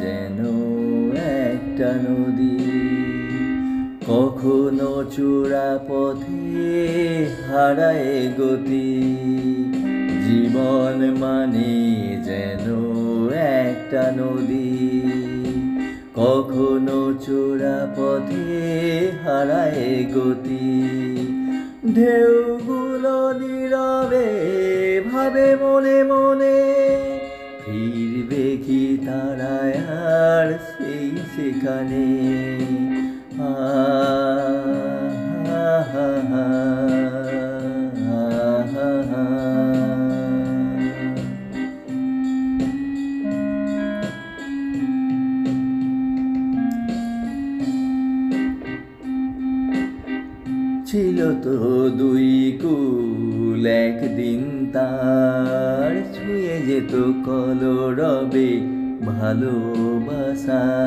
যেন একটা নদী। কখনো চূড়া পথে হারায় গতি, জীবন মানে যেন একটা নদী। কখনো চূড়া পথে হারায় গতি, ঢেউগুলো নীরবে ভাবে মনে মনে, ফিরবে কি তারা আর সেই সেখানে। ছিল তো দুই কুল একদিন তার, ছুঁয়ে যেত কলরবে ভালোবাসার।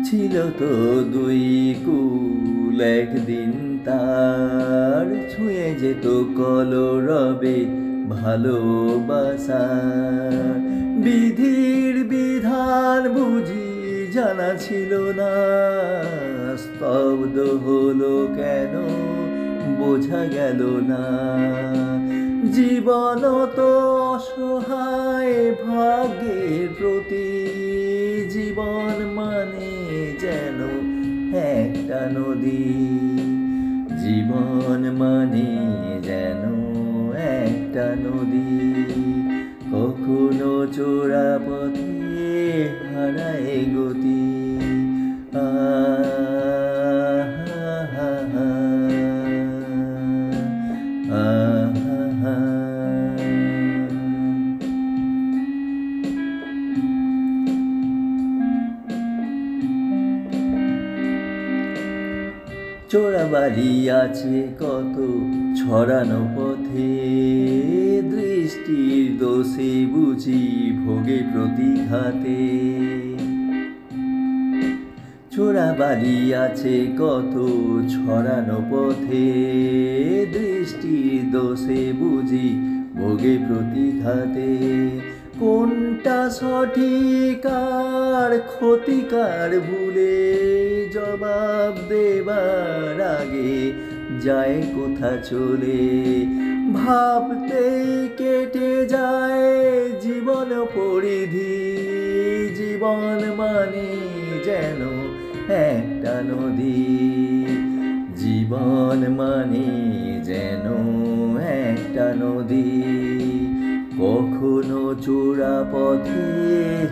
ছিল তো দুই কুল একদিন তার, ছুঁয়ে যেত কলরবে ভালোবাসার। বিধির বিধান বুঝি জানা ছিল না, স্তব্ধ হলো কেন বোঝা গেল না। জীবন তো অসহায় ভাগ্যের প্রতি, জীবন মানে যেন একটা নদী। জীবন মানে যেন একটা নদী, কখনো চোরা পথে হারায় গতি। চোরা বাড়ি আছে কত ছড়ানো পথে, দৃষ্টির দোষে বুঝি ভোগে প্রতিঘাতে। চোরা বাড়ি আছে কত ছড়ানো পথে, দৃষ্টির দোষে বুঝি ভোগে প্রতিঘাতে। কোনটা সঠিক আর ক্ষতিকার ভুলে জবাব দেবার আগে যায় কোথা চলে। ভাবতেই কেটে যায় জীবন পরিধি, জীবন মানে যেন একটা নদী। জীবন মানে যেন একটা নদী, কখনো চূড়া পথে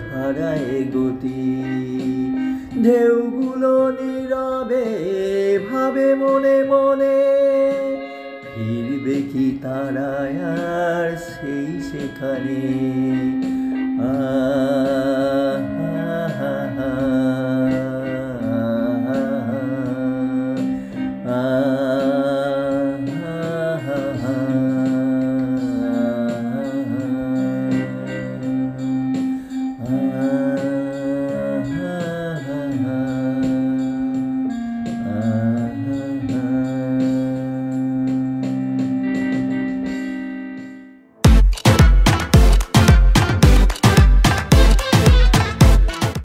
হারায় গতি। ঢেউগুলো নীরবে ভাবে মনে মনে, ফিরবে কি তারা আর সেই সেখানে।